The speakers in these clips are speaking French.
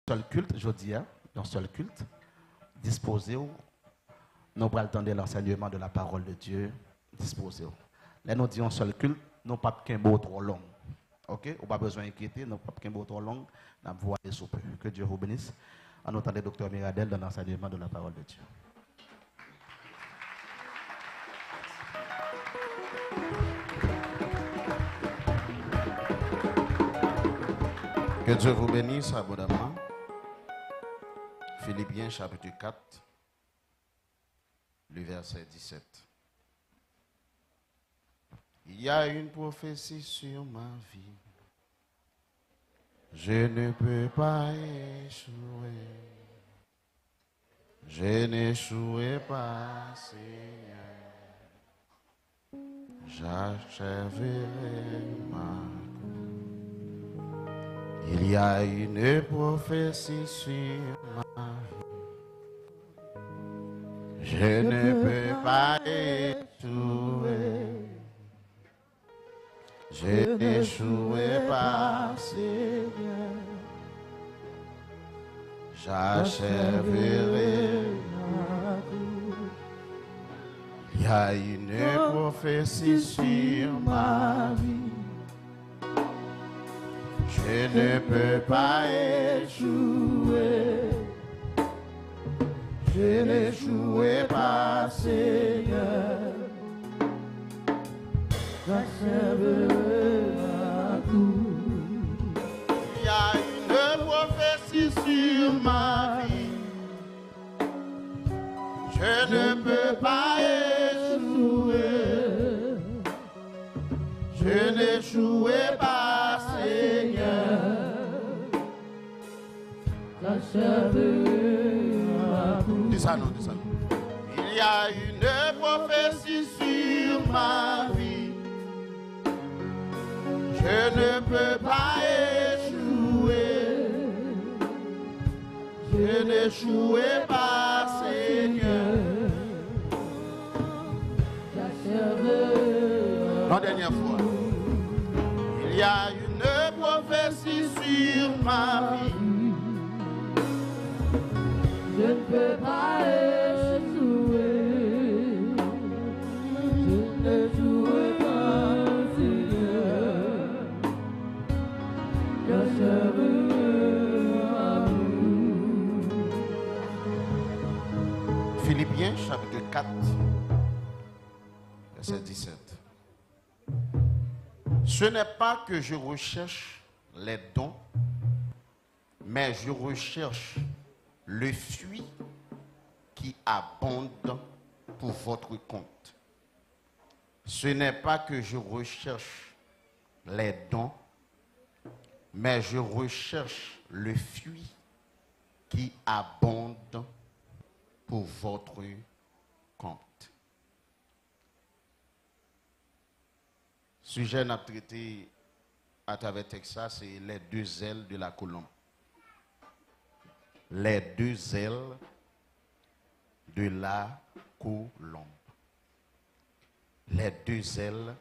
seul culte, je dis, un seul culte, disposé, nous allons attendre l'enseignement de la parole de Dieu, disposé. Là, nous disons un seul culte, nous pas qu'un mot trop long. Ok? On n'a pas besoin d'inquiéter, nous pas qu'un mot trop long, nous allons voir sous peu. Que Dieu vous bénisse. En entendant le docteur Miradel dans l'enseignement de la parole de Dieu. Que Dieu vous bénisse abondamment. Philippiens chapitre 4, le verset 17. Il y a une prophétie sur ma vie. Je ne peux pas échouer. Je n'échouerai pas, Seigneur. J'achèverai ma course. Il y a une prophétie sur ma vie. Je ne peux pas échouer. Je n'échouerai pas, Seigneur. J'achèverai ma course. Il y a une prophétie sur ma vie. Je ne peux pas échouer. Je n'échouerai pas, Seigneur. J'achèverai ma course. Il y a une prophétie sur ma vie. Je ne peux pas échouer. Je n'échouerai pas, Seigneur. J'achèverai ma course. Dis ça nous, dis ça nous. Il y a une prophétie sur ma vie. Je ne peux pas échouer. Je n'échouerai pas, Seigneur. La dernière fois. Il y a une prophétie sur ma vie. Je ne peux pas échouer. Je n'échouerai pas, Seigneur. Philippiens chapitre 4, verset 17. Ce n'est pas que je recherche les dons, mais je recherche le fruit qui abonde pour votre compte. Ce n'est pas que je recherche les dons, mais je recherche le fruit qui abonde pour votre compte. Sujet n'a traité à travers Texas, c'est les deux ailes de la colombe. Les deux ailes de la colombe. Les deux ailes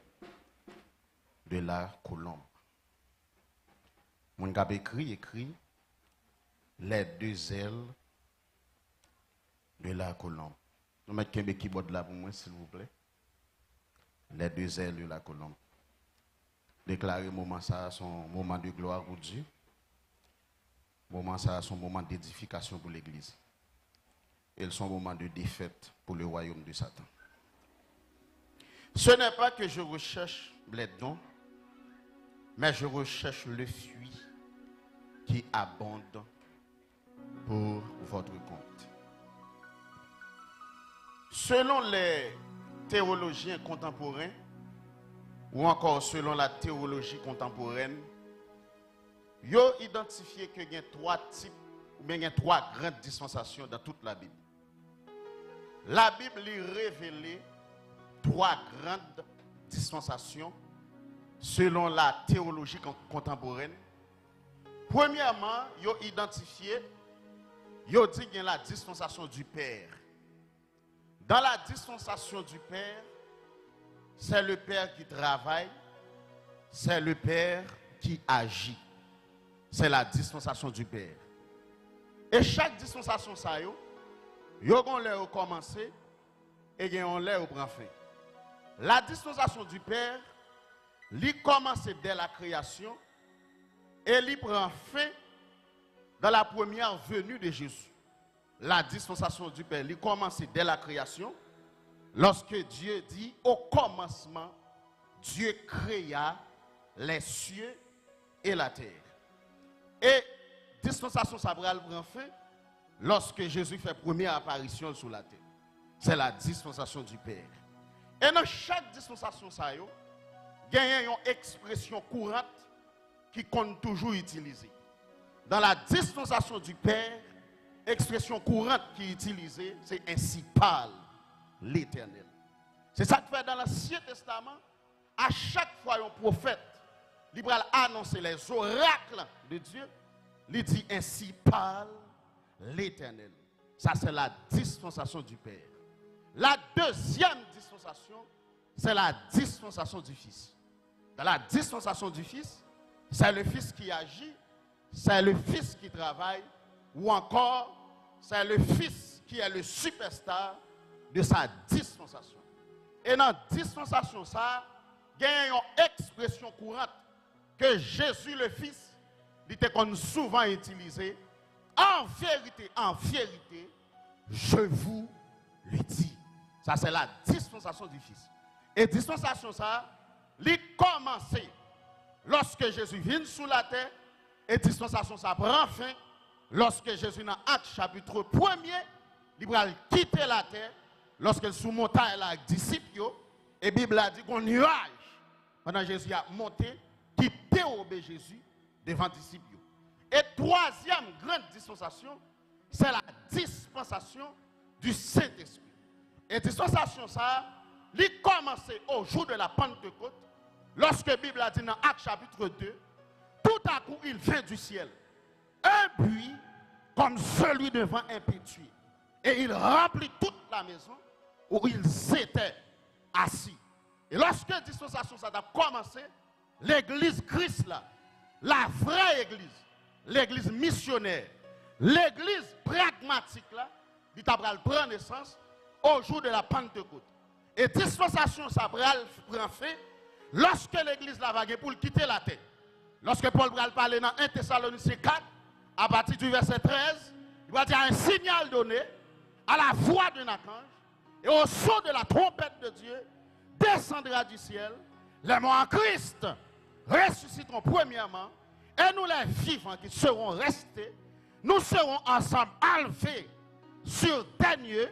de la colombe. Mon gars écrit les deux ailes de la colombe. Nous mettons un keyboard là pour moi, s'il vous plaît. Les deux ailes de la colombe. Déclarer moment ça son moment de gloire pour Dieu. Moment ça son moment d'édification pour l'Église. Et son moment de défaite pour le royaume de Satan. Ce n'est pas que je recherche les dons, mais je recherche le fruit qui abonde pour votre compte. Selon les théologiens contemporains, ou encore selon la théologie contemporaine, ils ont identifié qu'il y a trois types, ou bien il y a trois grandes dispensations dans toute la Bible. La Bible lui révèle trois grandes dispensations selon la théologie contemporaine. Premièrement, ils ont identifié, ils ont dit qu'il y a la dispensation du Père. Dans la dispensation du Père, c'est le Père qui travaille, c'est le Père qui agit. C'est la dispensation du Père. Et chaque dispensation, ça yo ont l'air commencé et ils ont l'air prend fin. La dispensation du Père, il commence dès la création et il prend fin dans la première venue de Jésus. La dispensation du Père, il commence dès la création, lorsque Dieu dit, au commencement, Dieu créa les cieux et la terre. Et dispensation ça prend fin lorsque Jésus fait première apparition sur la terre. C'est la dispensation du Père. Et dans chaque dispensation, il y a une expression courante qui compte toujours utiliser. Dans la dispensation du Père, l'expression courante qui est utilisée, c'est ainsi parle l'Éternel. C'est ça que fait dans l'Ancien Testament, à chaque fois un prophète, il va annoncer les oracles de Dieu, il dit ainsi parle l'Éternel. Ça c'est la dispensation du Père. La deuxième dispensation, c'est la dispensation du Fils. Dans la dispensation du Fils, c'est le Fils qui agit, c'est le Fils qui travaille, ou encore, c'est le Fils qui est le superstar de sa dispensation. Et dans la dispensation, ça, il y a une expression courante que Jésus le Fils, il était souvent utilisé. En vérité, je vous le dis. Ça, c'est la dispensation du Fils. Et dispensation, ça, il commence lorsque Jésus vient sur la terre. Et dispensation, ça prend fin lorsque Jésus, dans Actes chapitre 1er, il va quitter la terre. Lorsqu'il sous montagne avec les disciples, et la Bible a dit qu'on nuage, pendant que Jésus a monté, qui dérobe Jésus devant les disciples. Et troisième grande dispensation, c'est la dispensation du Saint-Esprit. Et dispensation ça, il commence au jour de la Pentecôte, lorsque la Bible a dit dans Actes chapitre 2, tout à coup il vient du ciel un buis comme celui de vent impétueux. Et il remplit toute la maison où ils étaient assis. Et lorsque la dispensation ça a commencé, l'église Christ là, la vraie église, l'église missionnaire, l'église pragmatique là, il a prendre naissance au jour de la Pentecôte. Et dispensation ça prend fin lorsque l'église la va pour quitter la terre. Lorsque Paul va parler dans 1 Thessaloniciens 4, à partir du verset 13, il va dire un signal donné à la voix d'un archange et au son de la trompette de Dieu descendra du ciel. Les morts en Christ ressusciteront premièrement et nous les vivants qui seront restés, nous serons ensemble enlevés sur des nuées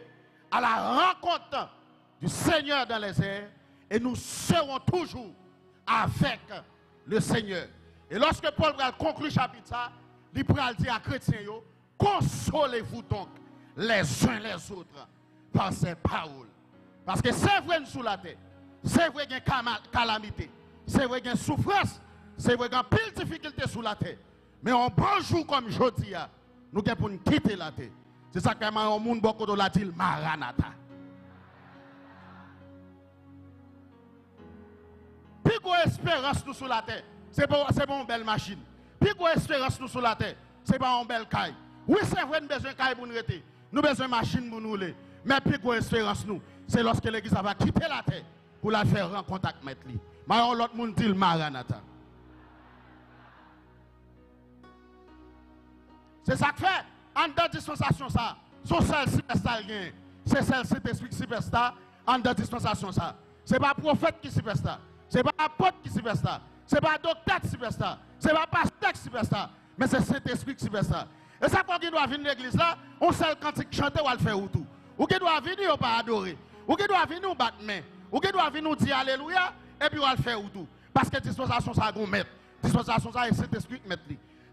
à la rencontre du Seigneur dans les airs et nous serons toujours avec le Seigneur. Et lorsque Paul va conclure le chapitre, il va dire à chrétiens, consolez-vous donc les uns les autres par ces paroles. Parce que c'est vrai sous la terre, c'est vrai qu'il y a une calamité, c'est vrai qu'il y a une souffrance, c'est vrai qu'il y a pile de difficultés sous la terre. Mais un bon jour comme aujourd'hui, nous sommes pour nous quitter la terre. C'est ça que le monde beaucoup de la dit Maranatha. Puis qu'on espérance nous sur la terre, c'est pas une belle machine. Puis qu'on espérance nous sur la terre, c'est pas une belle caille. Oui, c'est vrai, nous avons besoin de caille pour nous rester. Nous avons besoin de machine pour nous rouler. Mais puis qu'on espérance nous, c'est lorsque l'église va quitter la terre pour la faire rencontre avec maître. Mais l'autre monde dit Maranatha. C'est ça que fait, en dedans dispensation ça, son seul superstar gain. C'est celle Saint-Esprit qui superstar, en dedans dispensation ça. C'est pas prophète qui superstar, c'est pas apôtre qui superstar, c'est pas docteur qui superstar, c'est pas pasteur qui superstar, mais c'est Saint-Esprit qui superstar. Et ça quand il doit venir l'église là, on seul cantique chanter ou le faire ou tout. Ou qui doit venir ou pas adorer, ou qui doit venir ou battre main, ou qui doit venir dire alléluia et puis on le faire ou tout. Parce que dispensation ça gon mettre, dispensation ça et Saint-Esprit qui mettre.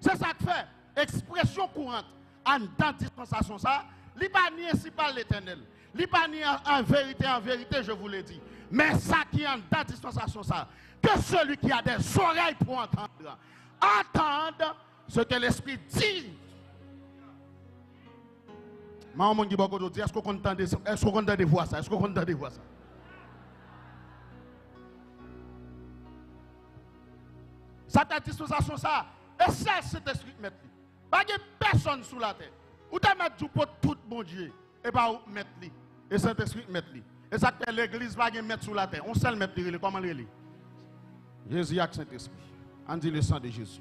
C'est ça que fait expression courante en dans dispensation ça, li pas ni ainsi par l'Éternel. Li pas ni en vérité, je vous l'ai dit. Mais ça qui est en dans dispensation ça, que celui qui a des oreilles pour entendre, entende ce que l'Esprit dit. Maman dit beaucoup de est-ce qu'on entend des voix ça? Est-ce qu'on entend des voix ça? Ça ta dispensation ça, et ça c'est Esprit mettre. Pas de personne sous la terre. Ou t'as mettre du pour tout bon Dieu. Et pas mettre lui. Et Saint-Esprit mettre lui. Et ça que l'église va mettre sur la terre. On seul mettre lui. Comment lui? Jésus avec Saint-Esprit. On dit le sang de Jésus.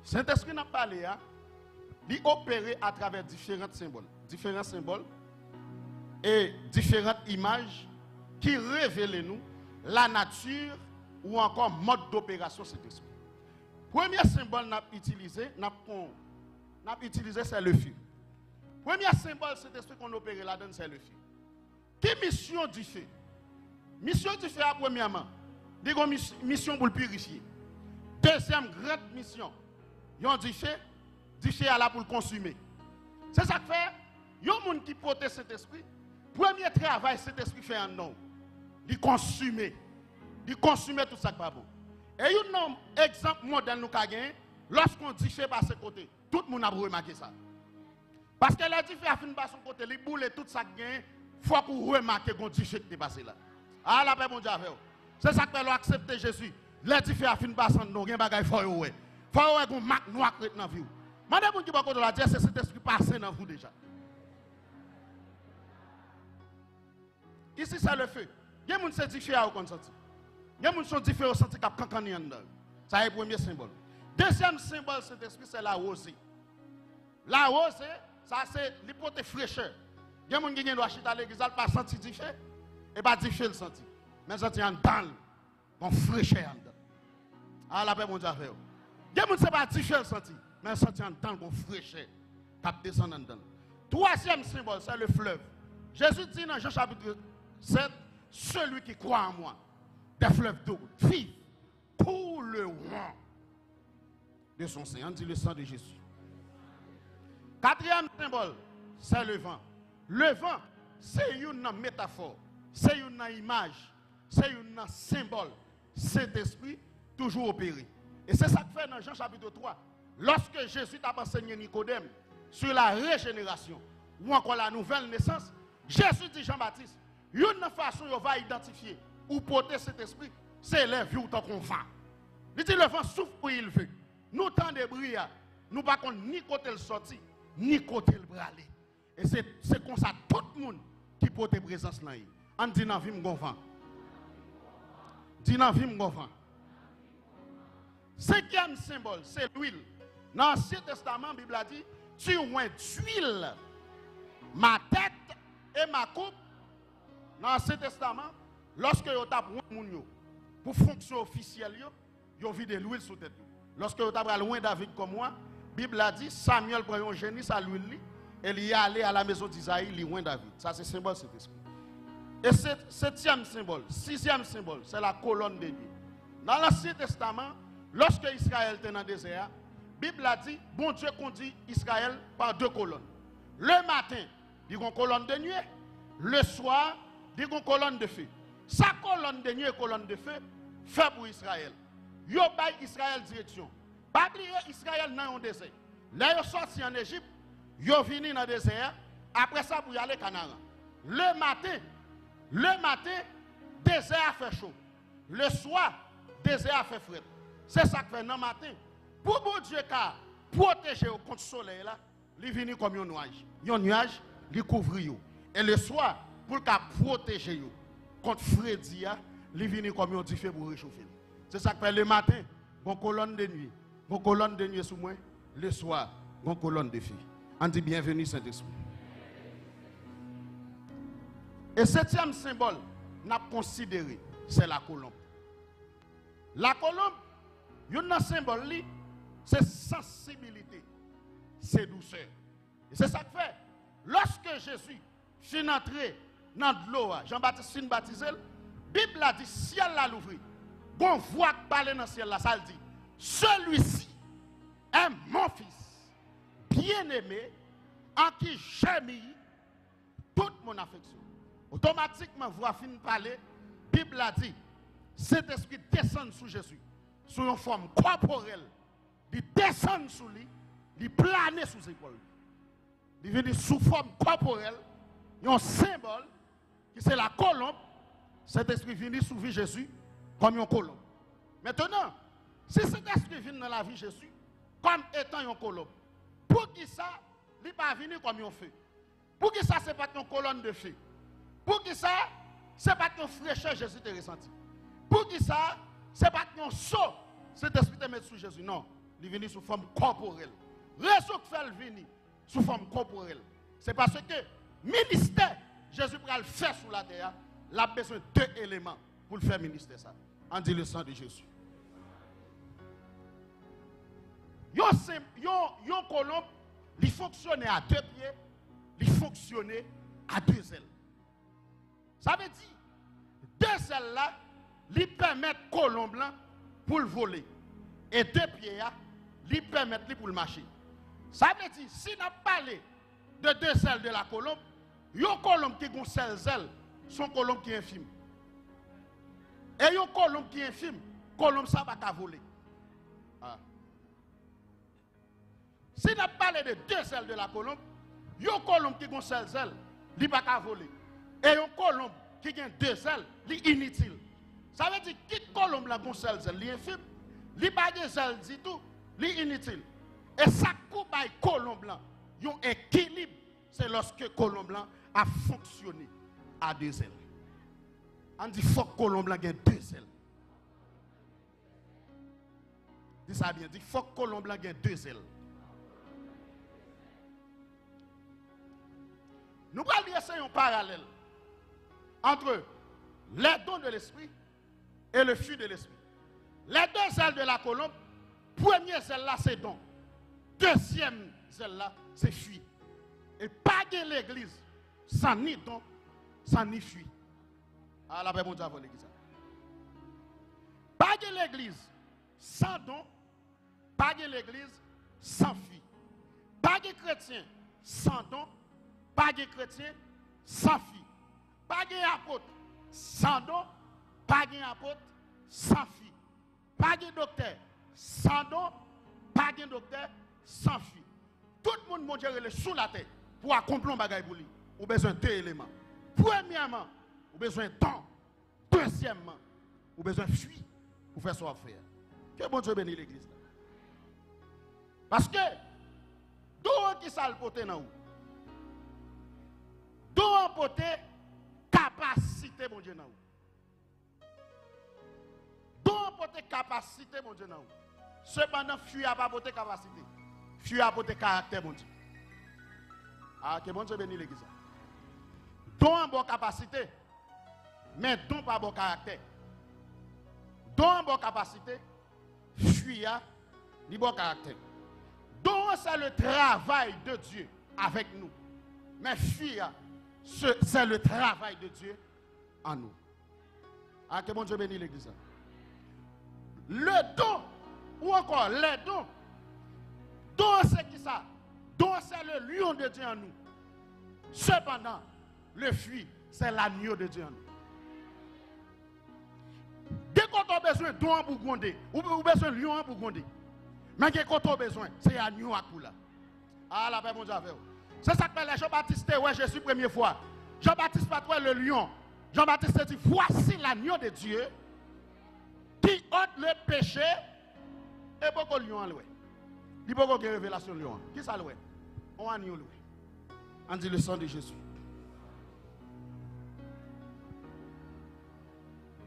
Saint-Esprit n'a pas parlé, il opère à travers différents symboles et différentes images qui révèlent nous la nature ou encore mode d'opération de cet esprit. Premier symbole n'a utilisé, c'est le feu. Premier symbole de cet esprit qu'on opère là-dedans, c'est le feu. Quelle mission du feu? Mission du feu, premièrement, mission pour le purifier. Deuxième grande mission, ils ont dit fait à la pour le consumer. C'est ça que fait, il y a des gens qui protègent cet esprit. Premier travail, cet esprit fait un nom. Il consume. Il consume tout ça qui pas bon. Et il y a un exemple modèle nous avons gagné, lorsqu'on dit fait par ce côté, tout le monde a remarqué ça. Parce que les différents a fini par son côté, les boules tout ça qui gagne, il faut qu'on remarque qu'on dit fait qui est passé là. Ah la paix mon Dieu avec. C'est ça que fait accepter Jésus. Les différents a fini par son nom, il bagay faut ouais. Faut ouais qu'on marque noir dans vie. Madame qui va côté la dire c'est cet esprit passé dans vous déjà. Ici c'est le feu. Il y a des gens qui sont différents au consenti. Il y a des gens qui sont différents au senti cap cancani en dedans. Ça c'est le premier symbole. Deuxième symbole de cet esprit c'est la rosée. La rosée, ça c'est l'hypothèse fraîcheur. Il y a des gens qui doivent acheter à l'église pas sentir différent et pas différent le senti. Mais sentir en dedans, bon fraîcheur en dedans. Ah la paix mon Dieu avec. Il y a des gens qui pas différent le senti, mais sentir en dedans bon fraîcheur cap descend en dedans. Troisième symbole c'est le fleuve. Jésus dit dans Jean chapitre 7, celui qui croit en moi, des fleuves d'eau vivent tout le long de son sein. On dit le sang de Jésus. Quatrième symbole, c'est le vent. Le vent, c'est une métaphore, c'est une image, c'est un symbole. Cet esprit, toujours opéré. Et c'est ça que fait dans Jean chapitre 3. Lorsque Jésus a enseigné Nicodème sur la régénération ou encore la nouvelle naissance, Jésus dit Jean-Baptiste, une façon qu'on va identifier ou porter cet esprit, c'est les vies où qu'on va. Il dit le vent souffle où il veut. Nous temps de bruit, nous ne pouvons pas ni côté le sorti, ni côté le bralé. Et c'est comme ça tout le monde qui porte présence là. On dit dans la vie m'gonfant. Dit dans la vie m'gonfant. Cinquième symbole, c'est l'huile. Dans l'Ancien Testament, la Bible a dit, tu oins d'huile ma tête et ma coupe. Dans l'Ancien Testament, lorsque vous avez pour fonction officielle, vous avez de l'huile sur tête. Lorsque vous avez loin David comme moi, la Bible a dit, Samuel prend un génie à l'huile et il est allé à la maison d'Isaïe, il est loin David. Ça c'est symbole de cet esprit. Et septième symbole, sixième symbole, c'est la colonne de nuit. Dans l'Ancien Testament, lorsque Israël était dans le désert, la Bible a dit, bon Dieu conduit Israël par deux colonnes. Le matin, il y a une colonne de nuit. Le soir, il y a une colonne de feu. Sa colonne de nuit et colonne de feu, fait pour Israël. Yo bay Israël direction. Pas oublier Israël dans un désert. Là, ils sont sortis en Égypte, ils sont venus dans le désert. Après ça, pour y aller au Canaan. Le matin, désert a fait chaud. Le soir, désert a fait frais. C'est ça que fait dans le matin. Pour bon Dieu, car protéger contre le soleil, là, il vient comme un nuage. Un nuage, il couvre. Et le soir, pour protéger contre Freddy, il vient comme un diffé pour réchauffer. C'est ça que fait le matin, bon colonne de nuit. Bon colonne de nuit sous moi. Le soir, bon colonne de filles. On dit bienvenue Saint-Esprit. Et septième symbole, n'a considéré, c'est la colombe. La colombe, un symbole, c'est sensibilité, c'est douceur. Et c'est ça que fait. Lorsque Jésus finit d'entrer dans l'eau, Jean-Baptiste finit baptisé, la Bible a dit, ciel l'a l'ouvrir. Bon voix qui parle dans le ciel, là, ça le dit. Celui-ci est mon fils, bien-aimé, en qui j'ai mis toute mon affection. Automatiquement, voix fin de parler, la Bible a dit, cet esprit descend sous Jésus, sous une forme corporelle. Il descend sous lui, il plane sous ses épaules. Il vient sous forme corporelle, il y a un symbole, qui c'est la colombe. Cet esprit vient sous vie Jésus comme une colombe. Maintenant, si cet esprit vient dans la vie de Jésus, comme étant un colombe. Pour qui ça, il pas venir comme un feu. Pour qui ça, ce n'est pas une colonne de feu. Pour qui ça, ce n'est pas une fraîcheur Jésus t'a ressenti. Pour qui ça, ce n'est pas un saut, cet esprit te met sous Jésus. Non, il vient sous forme corporelle. Raison que fait venir sous forme corporelle. C'est parce que ministère, Jésus peut le faire sur la terre, il a besoin de 2 éléments pour le faire ministère ça. On dit le sang de Jésus. Yon colombe, il fonctionnait à 2 pieds, il fonctionnait à 2 ailes. Ça veut dire, 2 ailes là, lui permettent colombe là pour le voler. Et 2 pieds là, lui permettent pour le marcher. Ça veut dire, si on a parlé de 2 ailes de la colombe, yon colombe qui a 16 ailes, son colombe qui est infime. Et yon colombe qui est infime, colombe ça va voler. Ah. Si on a parlé de 2 ailes de la colombe, yon colombe qui a 16 ailes, il ne va pas voler. Et yon colombe qui a 2 ailes, il est inutile. Ça veut dire que colombe la 16 ailes, il est infime, il n'a pas de ailes du tout, il est inutile. Et ça coupe avec colombe là, yon équilibre, c'est lorsque colombe là a fonctionné à 2 ailes. On dit faut que colombe là ait 2 ailes. Dis ça bien, dit faut que colombe là ait 2 ailes. Nous allons essayer un parallèle entre les dons de l'esprit et le fruit de l'esprit. Les 2 ailes de la colombe, première aile là c'est don, deuxième aile là c'est fruit. Et pas de l'église sans ni don, sans ni fruit. Ah la paix mon Dieu avant l'église. Pas de l'église sans don, pas de l'église sans fruit. Pas de chrétien sans don, pas de chrétien sans fruit. Pas de apôtre sans don, pas de apôtre sans fruit. Pas de docteur sans don, pas de docteur sans fruit. Tout le monde mon Dieu est sous la terre pour accomplir un bagage pour lui. On a besoin de 2 éléments. Premièrement, on a besoin de temps. Deuxièmement, on a besoin de fruit pour faire son affaire. Que bon Dieu bénisse l'église. Parce que, d'où qui ça le poté dans vous? D'où on poté capacité, mon Dieu, dans vous? D'où on poté capacité, mon Dieu, dans vous? Cependant, fuir n'a pas poté capacité. Fuir a poté caractère, mon Dieu. Ah, que bon Dieu bénisse l'église. D'où on bonne capacité, mais d'où pas bon caractère. D'où on bonne capacité, fuir ni bon caractère. Donc c'est le travail de Dieu avec nous. Mais fuir, c'est le travail de Dieu en nous. Ah, que bon Dieu bénisse l'église. Le don, ou encore les dons, don c'est qui ça? Don c'est le lion de Dieu en nous. Cependant, le fruit, c'est l'agneau de Dieu en nous. Dès qu'on a besoin de don pour gronder, ou besoin de lion pour gronder. Mais quand on a besoin, c'est agneau à coup là. Ah, la paix, mon Dieu, c'est ça que Jean-Baptiste, ouais, Jésus, première fois. Jean-Baptiste pas le lion. Jean-Baptiste dit, voici l'agneau de Dieu qui ôte le péché et beaucoup de lion à louer. Il y a beaucoup de révélations de lion. Qui ça louer? On a loué. On dit le sang de Jésus.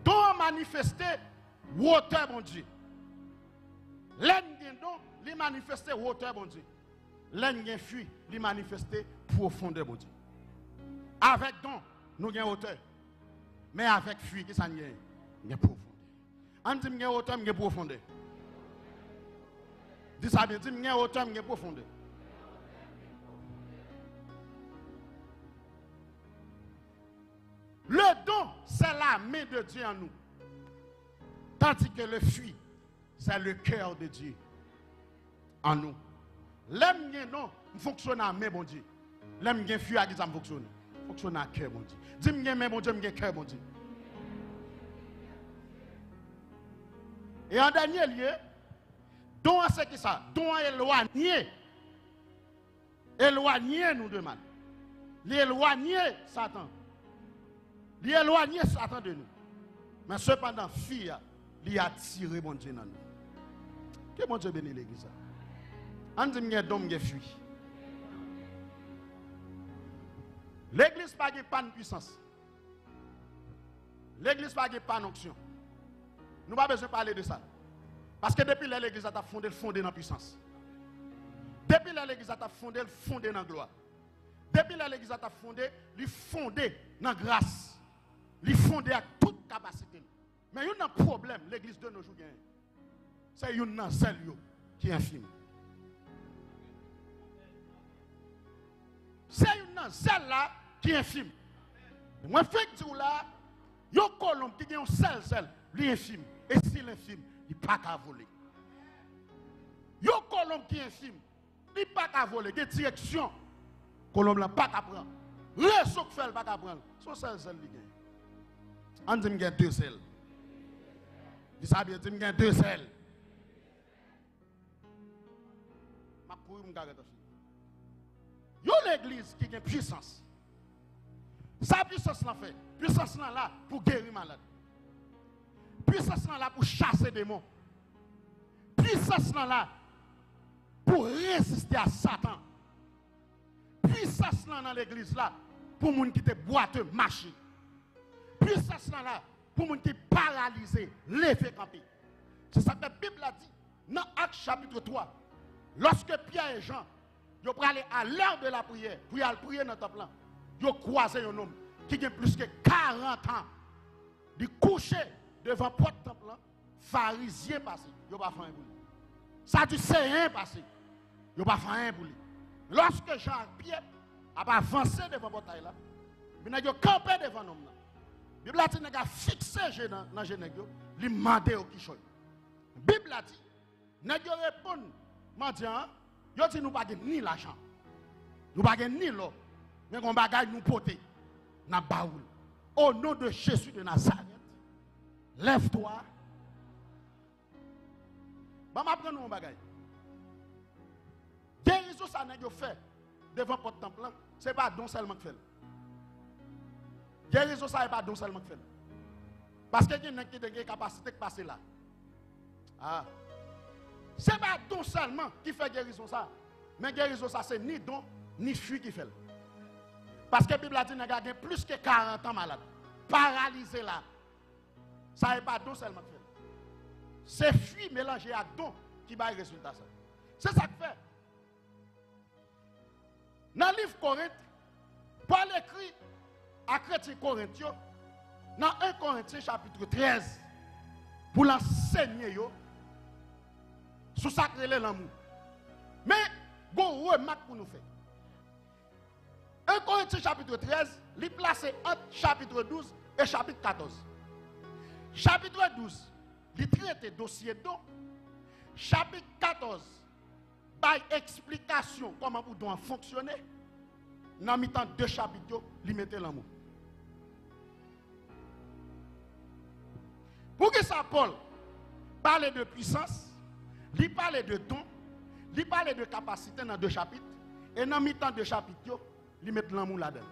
Donc manifester hauteur, mon Dieu. L'un don, lui manifester hauteur, mon Dieu. L'un fuit, lui manifester profondeur, mon Dieu. Avec don, nous avons hauteur. Mais avec fuit, qui ça n'y est? Il y a profondeur. On dit qu'il y a hauteur, il y a profondeur. Dis ça bien, dis qu'il y a hauteur, il y a profondeur. Le don, c'est la main de Dieu en nous. Tandis que le fuit, c'est le cœur de Dieu en nous. L'aime non, fonctionne à main, bon Dieu. L'aime bien fuit à qui ça fonctionne. Fonctionne à cœur, bon Dieu. Dis-moi, main, bon Dieu, m'gen cœur, bon Dieu. Et en dernier lieu, don c'est qui ça? Don éloigné. Éloigné nous demande. L'éloigner Satan. L'éloigner Satan de nous. Mais cependant, fille, il a tiré mon Dieu dans nous. Que mon Dieu bénisse l'église. On dit que d'homme qui fuit. L'église n'a pas de puissance. L'église n'a pas d'onction. Nous n'avons pas besoin de parler de ça. Parce que depuis l'église a fondé dans la puissance. Depuis l'église a fondé dans la gloire. Depuis l'église a fondé dans la grâce. Il fondé à toute capacité. Mais il y a un problème, l'église de nos jours. C'est une seule qui est infime. C'est une seule là qui est infime. Moi, je fais que là, il y a un colombe qui a une seule, lui infime. Et si l'infime, il n'est pas qu'à voler. Il y a un colombe qui est infime, il n'est pas qu'à voler. Il y a une direction, colombe n'a pas qu'à prendre. Le souk fait, pas qu'à prendre. Son seul, il gagne. On dit qu'il y a deux selles. Il dit qu'il y a deux selles. Ma couille, je vais il y a l'église qui a puissance. Sa puissance là fait. Puissance là pour guérir malade. Puissance là pour chasser des démons. Puissance là pour résister à Satan. Puissance dans l'église là pour les gens qui te boiteux marcher. Puissance là pour les gens qui paralysés lever camper. C'est ça que la Bible a dit dans Actes chapitre 3. Lorsque Pierre et Jean ils ont aller à l'heure de la prière, pour aller prier dans le temple. Ils ont croisé un homme qui a plus que 40 ans. Il couché devant la porte du temple, pharisien passé. Ils n'ont pas fait un pour lui. Ça dit c'est rien passé. Ils n'ont pas fait un pour lui. Lorsque Jean-Pierre a avancé devant la porte, ils ont campé devant l'homme. La Bible a dit qu'il a fixé dans le génèque, il a demandé au Kichon. La Bible a dit, il a répondu, mendiant, yo dit nous pas ni l'argent. Nous pas ni l'eau. Mais on bagaille nous porter dans baoul. Au nom de Jésus de Nazareth. Lève-toi. Ba m'apprendre mon bagaille. Guérison ça nèg yo fait devant porte temple, c'est pas don seulement que fait. Guérison ça est pas don seulement que fait. Parce que il y a qui de capacité de passer là. Ah. Ce n'est pas don seulement qui fait guérison ça. Mais guérison ça, c'est ni don, ni fuite qui fait. Parce que la Bible a dit qu'il y a plus que 40 ans malade. Paralysé là. Ça n'est pas don seulement qui fait. C'est fuite mélangé à don qui va le résultat. C'est ça que fait. Dans le livre Corinthe, Paul écrit à chrétien Corinthiens, dans 1 Corinthiens chapitre 13, pour l'enseigner sous sacré l'amour. Mais, bon, remarque pour nous faire. 1 Corinthiens chapitre 13, il placé entre chapitre 12 et chapitre 14. Chapitre 12, il traite dossier don. Chapitre 14, par explication comment vous doit fonctionner. Dans le temps deux chapitres, il mettait l'amour. Pour que ça, Paul parle de puissance, il parle de don, il parle de capacité dans deux chapitres, et dans le temps deux chapitres, il met l'amour là-dedans.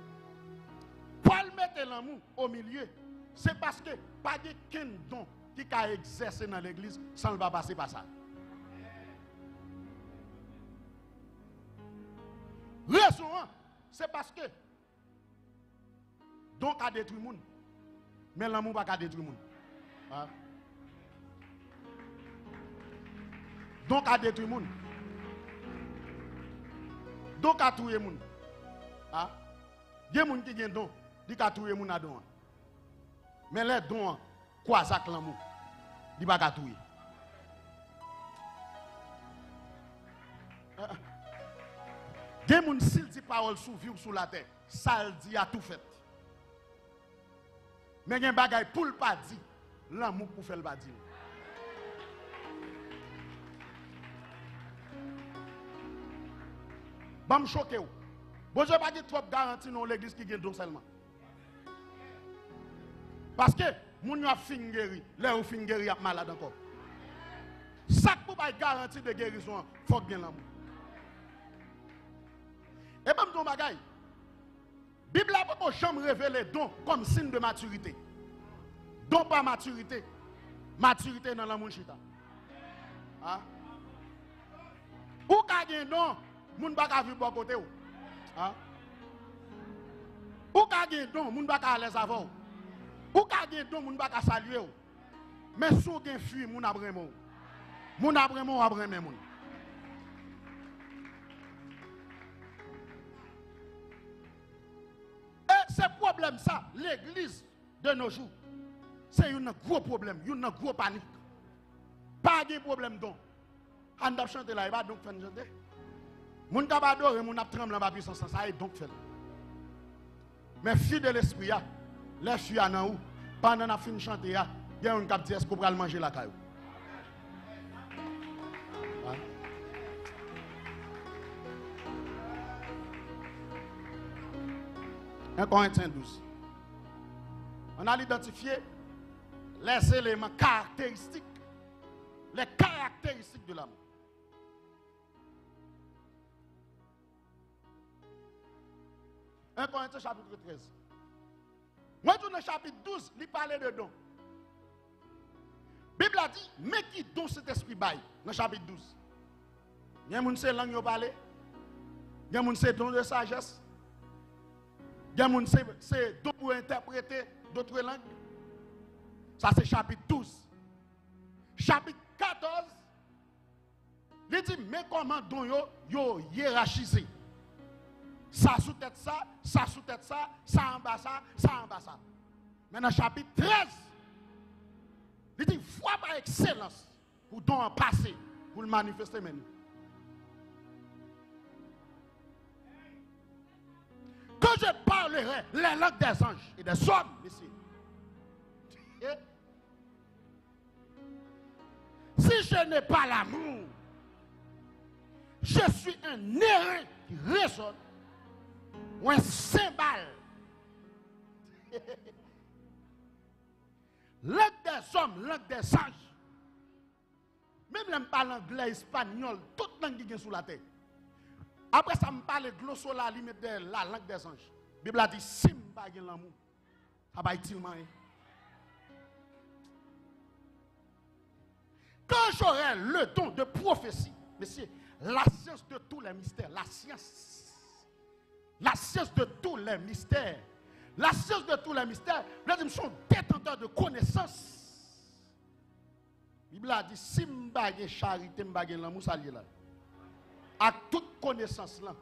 Paul met l'amour au milieu, c'est parce que pas de qu'un don qui a exercé dans l'église sans le passer par ça. Raison, c'est parce que don a détruit le monde, mais l'amour n'a pas détruit le monde. Hein? Donc a détruit le monde. Donc a tué le monde. Il y a des gens qui ont don, qui ont tué le monde à don. Mais les dons, quoi ça l'amour? Il ne va pas tuer. Il y a des gens qui disent parole sous vie ou sous la terre, ça le dit à tout fait. Mais il y a des gens pour le pas dire, l'amour pour faire le pas dire. Je me choque. Bon, je ne vais pas dire trop garantie dans l'église qui gagne don seulement. Parce que, moun yo a fin guéri, là où fin guéri a malade encore. Ça pour pas garantie de guérison, il faut bien l'amour. Et même ton bagaille. Bible a pas jamais révélé don comme signe de maturité. Don pas maturité. Maturité dans l'amour chita. Hein? Ou ka gen don, moun ba ka vivre bon côté ou. Hein? Ou ka gen don, moun ba ka à l'aise avant. Ou ka gen don, moun ba ka saluer ou. Mais sou gen fuit, moun abremo. Moun abremo abreme moun. Et ce problème ça, l'église de nos jours, c'est un gros problème, un gros panique. Pas de problème donc. On a chanté là, il va donc faire chanter. Moun ka adore, moun ap tremble en puissance, ça est donc fait. Mais fille de l'esprit, les filles en haut, pendant qu'on fin chanter, il y a un cap dit est-ce qu'on va manger la caillou. 1 Corinthiens 12. On a identifié les éléments caractéristiques, les caractéristiques de l'amour. « 1 Corinthiens chapitre 13. Moi, dans le chapitre 12, il parlait de dons. La Bible a dit, mais qui don cet esprit bail dans le chapitre 12? Il y a des gens qui langue parler, il y a des gens qui don de sagesse, il y a des gens qui don pour interpréter d'autres langues. Ça, c'est chapitre 12. Chapitre 14, il dit, mais comment don yo hiérarchisé? Ça sous tête ça, ça sous tête ça, ça en bas ça, ça en bas ça. Maintenant, chapitre 13, il dit, foi par excellence, pour don en passé, pour le manifester maintenant. Quand je parlerai les langues des anges et des hommes, messieurs, si je n'ai pas l'amour, je suis un airain qui résonne ou un cymbale. Langue des hommes, langue des anges. Même si je parle anglais, espagnol, toute langue qui est sous la tête. Après ça, je parle glossolalie, la langue des anges. La Bible a dit, si je n'ai pas l'amour, ça va être utile. Quand j'aurai le don de prophétie, messieurs, la science de tous les mystères, la science de tous les mystères, la science de tous les mystères, nous sommes détenteurs de connaissances. La Bible a dit, si je n'ai pas de charité, je n'ai pas de l'amour, ça y est là. À toute connaissance là.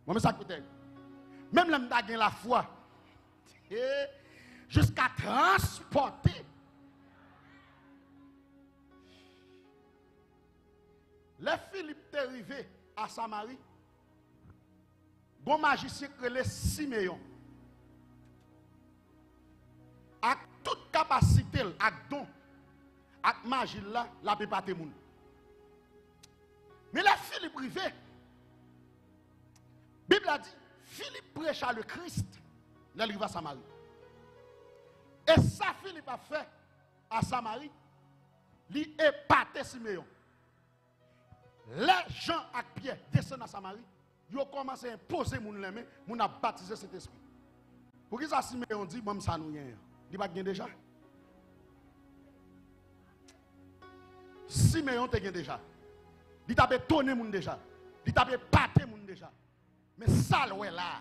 Moi, ça coûte. Même là, je la foi. Jusqu'à transporter. Les Philippe est arrivé à Samarie. Bon magicien que les Siméon. À toute capacité, à don, à magie là, la peut pas témoin. Mais les Philippe arrivé. La Bible a dit, Philippe prêcha le Christ. Il arrive à Samarie. Et ça, Philippe a fait à Samarie, il épatait Siméon. Les gens à pied descendent à Samarie, ils ont commencé à imposer mon main, mon a baptisé cet esprit. Pour qui ça Siméon dit, bon, ça nous y est. Il va gagner déjà. Siméon te gagné déjà. Il t'a tonné mon déjà. Il t'a pâté mon déjà. Mais ça, ouais là.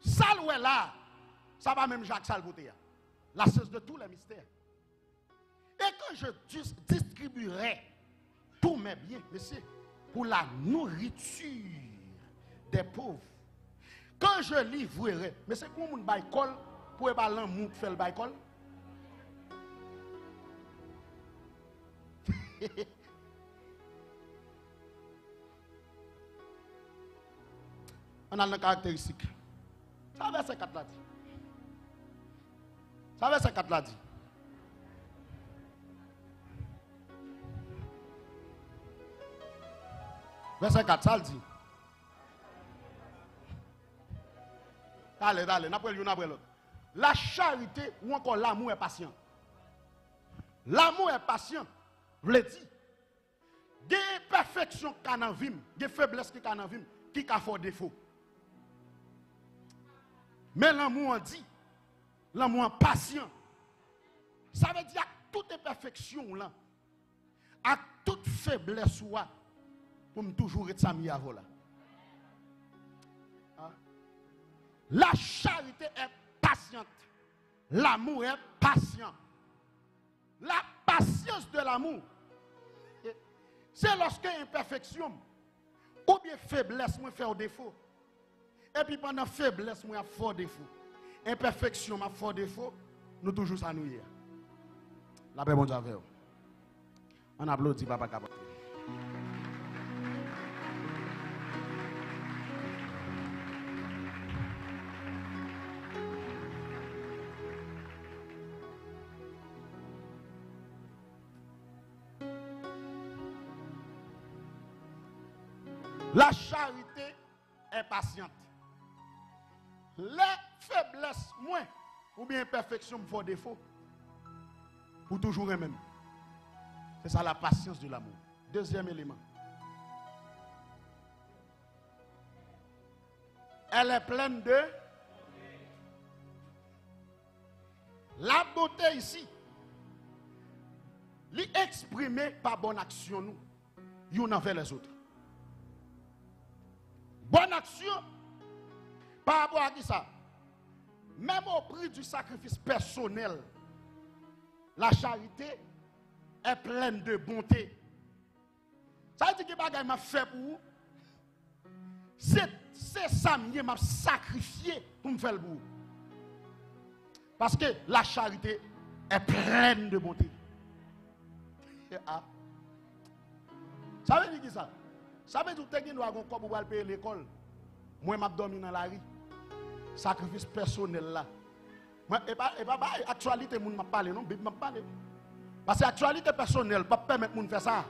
Salwe là, ça va même Jacques Salvoté. La cesse de tous les mystères. Et quand je distribuerai tous mes biens, messieurs, pour la nourriture des pauvres, quand je livrerai, mais c'est comme un baïkol, pour pas l'amour faire le baïkol. On a une caractéristique. Ça verset 4 là dit. Ça verset 4 là dit. Verset 4, ça le dit. Allez, n'après l'une après l'autre. La charité ou encore l'amour est patient. L'amour est patient. Vous dit. Des perfections qu'on a vu, des faiblesses qu'on a vu, qui a fait défaut. Mais l'amour dit, l'amour patient, Ça veut dire que toute imperfection là, à toute faiblesse pour me toujours être sami avant là. La charité est patiente. L'amour est patient. La patience de l'amour, c'est lorsque imperfection ou bien faiblesse moi fait au défaut. Et puis pendant faiblesse moi a fort défaut. Imperfection m'a fort défaut, nous toujours ça nous hier. La paix bon Dieu avec vous. On applaudit papa Capot. La charité est patiente. Les faiblesses, moins, ou bien imperfection, me font défaut, pour toujours les mêmes. C'est ça la patience de l'amour. Deuxième élément. Elle est pleine de... La beauté ici, l'exprimer par bonne action, nous, y'en envers les autres. Bonne action par rapport à qui ça? Même au prix du sacrifice personnel, la charité est pleine de bonté. Ça veut dire que bagay m'a fait pour vous. C'est ça que m'a sacrifié pour me faire le bout. Parce que la charité est pleine de bonté. Ça veut dire qui ça? Ça veut dire que tu as un corps pour payer l'école. Moi, je dormi dans la rue. Sacrifice personnel là. Et pas actualité, je ne parle non, Bible m'a parlé. Parce que l'actualité personnelle ne peut pas permettre de faire ça.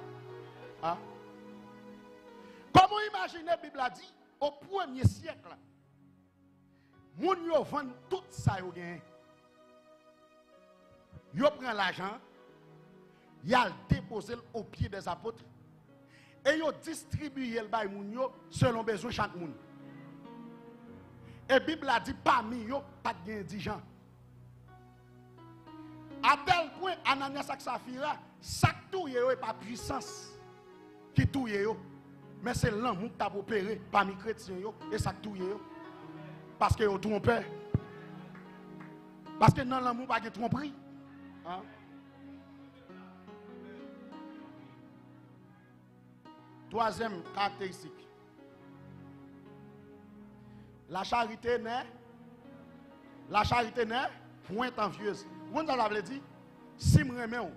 Hein? Comment imaginer la Bible a dit, au 1er siècle, les gens vendent tout ça qu'ils ont. Ils prennent l'argent, ils le déposent au pied des apôtres. Et ils distribuent le bail selon besoin de chaque monde. Et la Bible a dit parmi eux, pas d'indigents. À tel point, Ananias et Saphira, ça touye n'est pas puissance qui touye. Mais c'est l'amour qui a opéré parmi les chrétiens et ça touye. Parce que vous trompez. Parce que dans l'amour, pas de tromperie. Hein? Troisième caractéristique. La charité n'est point envieuse. Vous avez dit, si je me remets, je ne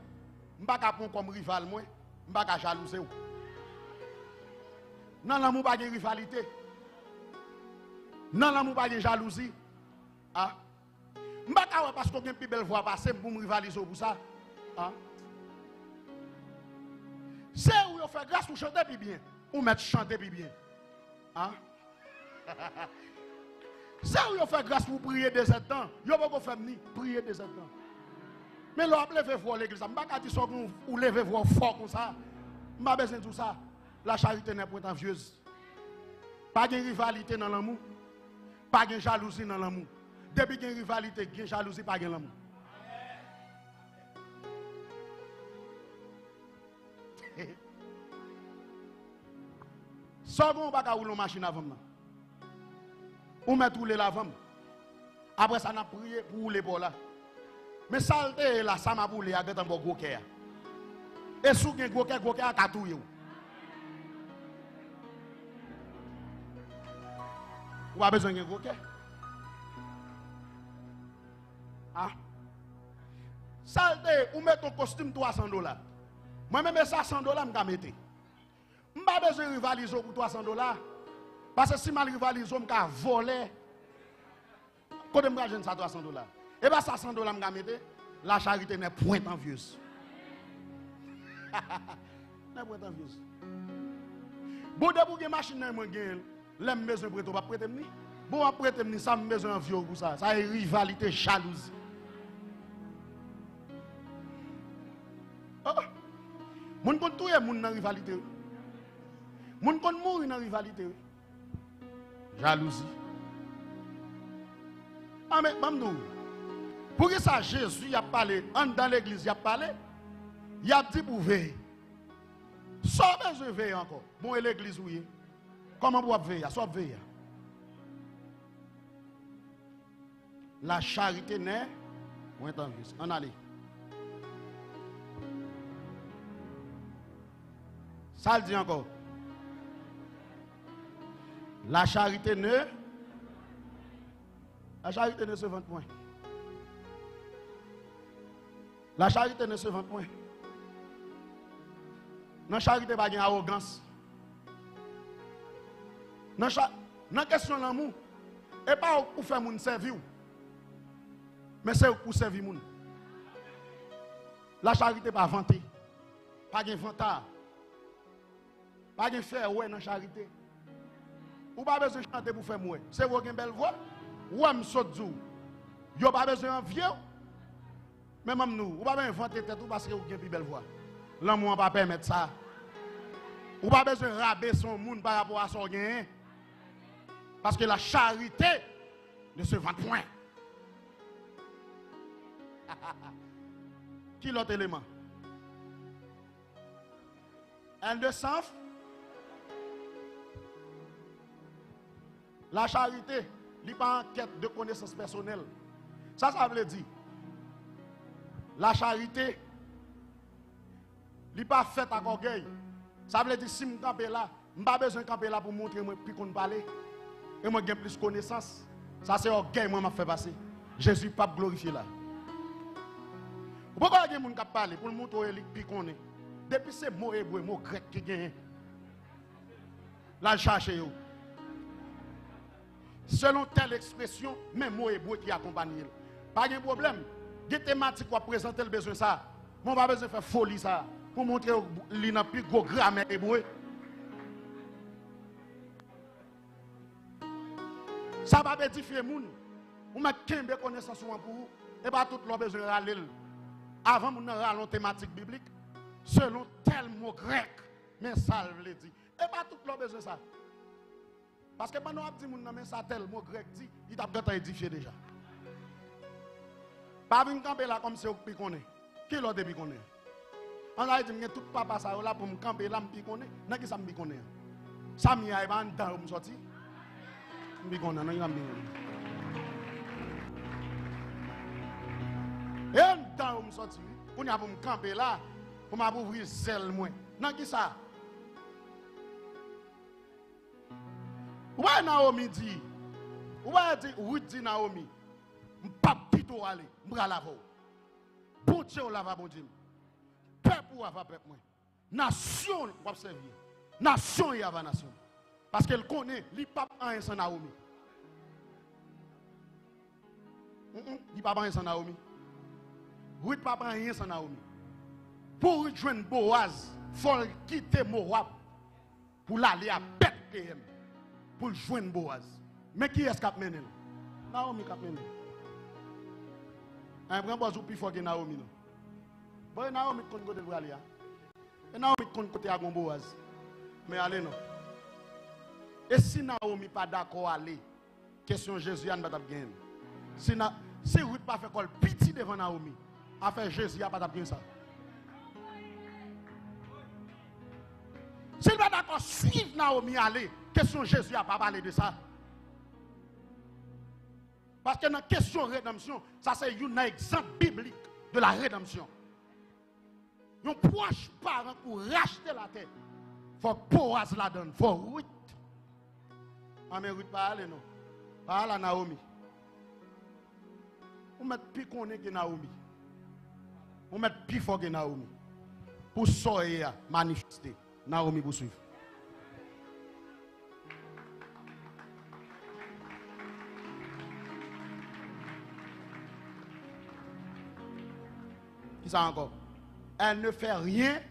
vais pas prendre comme rival, je ne vais pas jalouser. Non, l'amour pas de rivalité. Non, l'amour pas de jalousie. Ah. Je ne vais pas parce qu'on a une plus belle voix passer pour me rivaliser pour ça. Ah. C'est où on fait grâce pour chanter plus bien. Ou mettre chanter plus bien. Ah. C'est où on fait grâce pour prier des temps. Vous ne pouvez pas faire prier des temps. Mais là, levez-vous l'église. Je ne vais pas dire que vous levez-vous fort comme ça. Je n'ai pas besoin de tout ça. La charité n'est pas envieuse. Pas de rivalité dans l'amour. Pas de jalousie dans l'amour. Depuis qu'il y a une rivalité, il y a une jalousie, pas de l'amour. Second, on va pas rouler une machine avant. On met tout les lavants. Après ça, on a prié pour rouler pour là. Mais ça, là, ça m'a roulé avec un gros cœur. Et sous un gros cœur a catouillé. Ou pas besoin d'un gros cœur? Ah. Salte, ou met ton costume $300. Moi-même, ça $100, je vais mettre. Je n'ai pas besoin de rivaliser pour $300. Parce que si je rivalise, je vais voler. Quand je me ça $300. Et bien, ça $100, je vais mettre. La charité n'est point envieuse. N'est point envieuse. Bon, de vous avez une machine, l'aime besoin de prêter, pas prêter ni. Bon, à prêter ni, ça me besoin d'envieux pour ça. Ça est rivalité, jalousie. Oh. Moun kon touye moun dans rivalité. Moun kon mourir dans rivalité. Jalousie. Ah mais bam nou. Pour que ça, Jésus a parlé, dans l'église, il a parlé, il a dit pour veiller. Sans besoin de veiller encore. Bon, et l'église, oui. Comment vous veiller? Soit veiller. La charité n'est pas en vie. On allait. Ça le dit encore. La charité ne se vend point. La charité ne se vend point. La charité pas une arrogance. Dans la question de l'amour, et pas pour faire mon servir, mais c'est pour servir moun. La charité pas vanter, pas de vantard, pas de faire ouais dans la charité. Ou pas besoin de chanter pour faire moi. C'est vous qui avez une belle voix. Ou am saute du. Yo pas besoin de vieux. Mais même nous, ou pas besoin inventer tête parce que vous avez une belle voix. L'amour ne pas permettre ça. Ou pas besoin de raber son monde par rapport à son gain. Parce que la charité ne se vend point. Qui l'autre élément? Elle ne s'en. La charité, n'est pas en quête de connaissance personnelle. Ça veut dire. La charité, n'est pas faite à orgueil. Ça veut dire si je campe là, je n'ai pas besoin de camper là pour montrer que je peux parler. Et moi, j'ai plus de connaissance. Ça, c'est orgueil, moi, je fait passer. Jésus pas glorifié là. Pourquoi il y a des gens qui parlent pour montrer que je connais? Depuis ces mots hébreux, mots grecs qui gagnent. Là, je cherche. Selon telle expression, même mot hébreu qui accompagne. Pas de problème. Des thématiques qu'on présenter le besoin ça. Mon pas besoin de faire folie ça. Pour montrer qu'il n'a plus gros grammaire hébreu. Ça va édifier les gens. Vous mettez 15 connaissances pour vous. Et pas tout le besoin de râler. Avant, nous avons une thématique biblique. Selon tel mot grec. Mais ça veut dire. Et pas tout le besoin de ça. Parce que pendant que nous avons ça tel mot grec dit, il t'a bien édifié déjà. Pas venir camper là comme c'est au piconné. Qui l'autre depuis connaît? On a dit que tout papa ça là pour me camper là me piconné. N'a qui ça me piconné? Ça m'y a pas dans me sorti. Me piconné non il a me. Et dans me sorti pour me camper là pour m'ouvrir zèle moi. N'a qui ça? Ouais, Naomi dit, ouais, dit Naomi, m'pas pito aller, m'bra la vo. Bon Dieu, on la va, bon Dieu. Peuple ou va peuple, moi. Nation, on va servir. Nation, il y a nation. Parce qu'elle connaît, il pas un sans Naomi. Il pas un sans Naomi. Oui, pas un sans Naomi. Pour rejoindre Boaz, il faut quitter Moab pour l'aller à Bethléem. Pour joindre Boaz. Mais qui est-ce qui a mené? Naomi qui a mené. Un grand bois plus fort que Naomi. Bon, Naomi compte côté de aller. Et Naomi compte côté à Boaz. Mais allez non. Et si Naomi pas d'accord aller, question Jésus n'a pas gagner. Si Ruth pas fait col petit devant Naomi, a fait Jésus n'a pas gagner ça. S'il va d'accord suivre Naomi aller, question Jésus n'a pas parlé de ça. Parce que dans la question de rédemption, ça c'est un exemple biblique de la rédemption. Un proche parent pour racheter la terre. Il faut Boaz la donne, il faut Ruth. Mais Ruth pas aller non. Pas aller à Naomi. On met plus qu'on est que Naomi. On met plus fort que Naomi. Pour soyer manifester. Naomi pour suivre. Qui ça encore? Elle ne fait rien.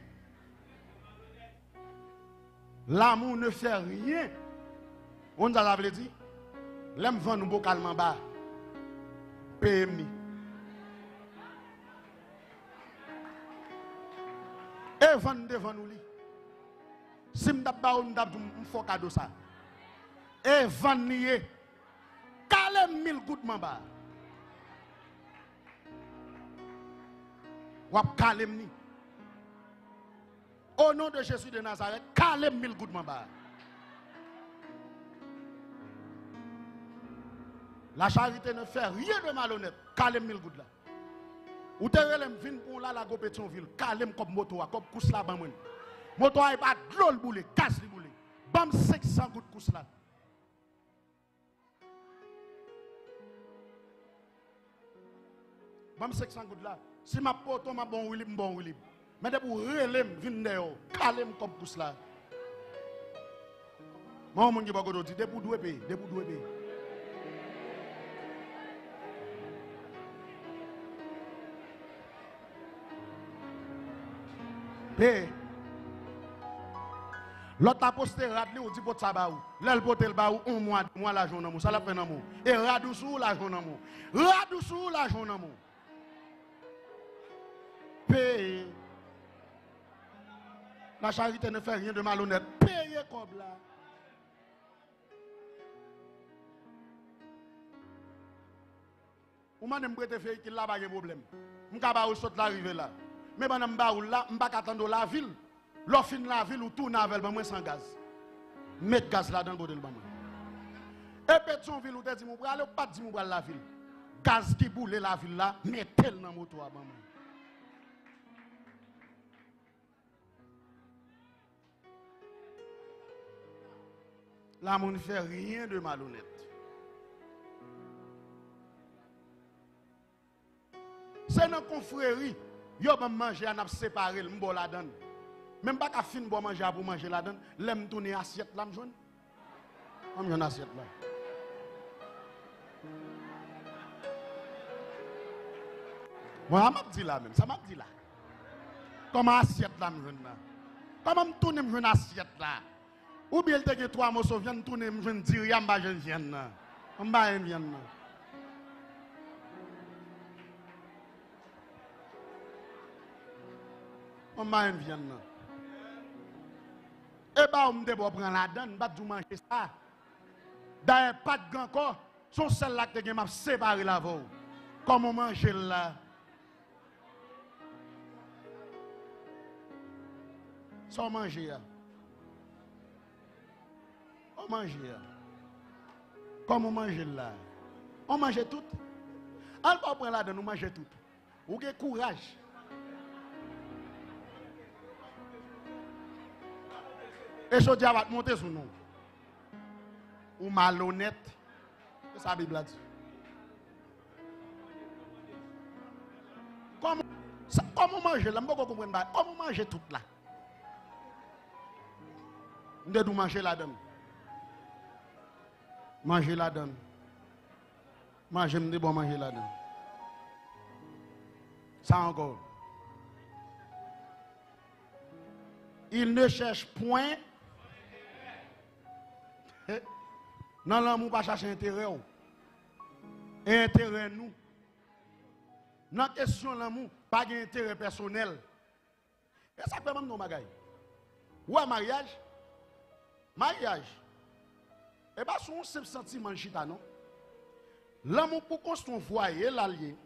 L'amour ne fait rien. On nous a dit, l'aime vend nous bocalement bas. PMI. Et vend devant nous. Si je ne fais pas cadeau ça. Et vend nier. 40 000 gouttes bas. Wap calem ni. Au nom de Jésus de Nazareth, calem 1000 gouttes mamba. La charité ne fait rien de malhonnête. Calem 1000 gouttes là. Ou te relem vin pour la go Pétionville, calem comme moto, comme kous la ban moun. Moto a pas de l'eau boule, casse li boule. Bam 500 gouttes kous là. Bam 500 gouttes là. Si ma poto ma bon Willy. Mais de pour relem vin de calem comme kous là. Mon moun ki ba go di de pour doué payer, de pour doué payer. Paye. L'autre a posté radli ou dit pour ça ba ou. L'el potel ba ou un mois la journée mou, ça la peine mou. Et radou sou la journée mou. Radou sou la journée mou. Paye. La charité ne fait rien de malhonnête. Payez comme là. Ou madame prête fait qu'il là pas de problème. M'ka ba ou saute l'arrivée là. Mais ben m'ba ou là, m'pa attendre la ville. L'on fin la ville ou tourne avec moi sans gaz. Mettre gaz là dans le côté. Et Pétionville ou te dit mon bral, pas dit mon bral la ville. Gaz qui boule la ville là, mettez-le dans moto à maman. Là, on ne fait rien de malhonnête. C'est dans la confrérie, yo va manger, on a séparé le m'bo la donne. Même pas qu'à fin pour manger pour manger la donne, l'aime tourner assiette là m'joine. On une assiette là. Moi m'a dit là même, ça m'a dit là. Comment assiette là m'joine là. Comment tourner m'joine assiette là. Ou bien il te que 3 morceaux viennent tourner m'joine dire m'ba je vienne là. M'ba vienne là. On m'a vient là. Et bah on me dit bon prendre la donne, pas du manger ça. D'ailleurs pas de gant encore, son seul là que m'a séparé la voix. Comment manger là? Sans manger là. On mange là. Comment manger là? On mange tout. On va prendre la donne, on mange tout. Ou que courage. Et je dis à monter sur nous. Ou malhonnête. C'est ça la Bible a dit. Comment manger là? Je ne comprends pas. Comment manger tout là? Nous devons manger la donne. Manger la donne. Manger, je bon manger la donne. Ça encore. Il ne cherche point. Non, l'amour pas chercher intérêt. Intérêt nous. Dans la question de l'amour, pas d'intérêt personnel. Et ça peut même nous bagaille. Ou un mariage. Mariage. Et pas son simple sentiment de chita, non? L'amour pour construire un foyer, l'allié.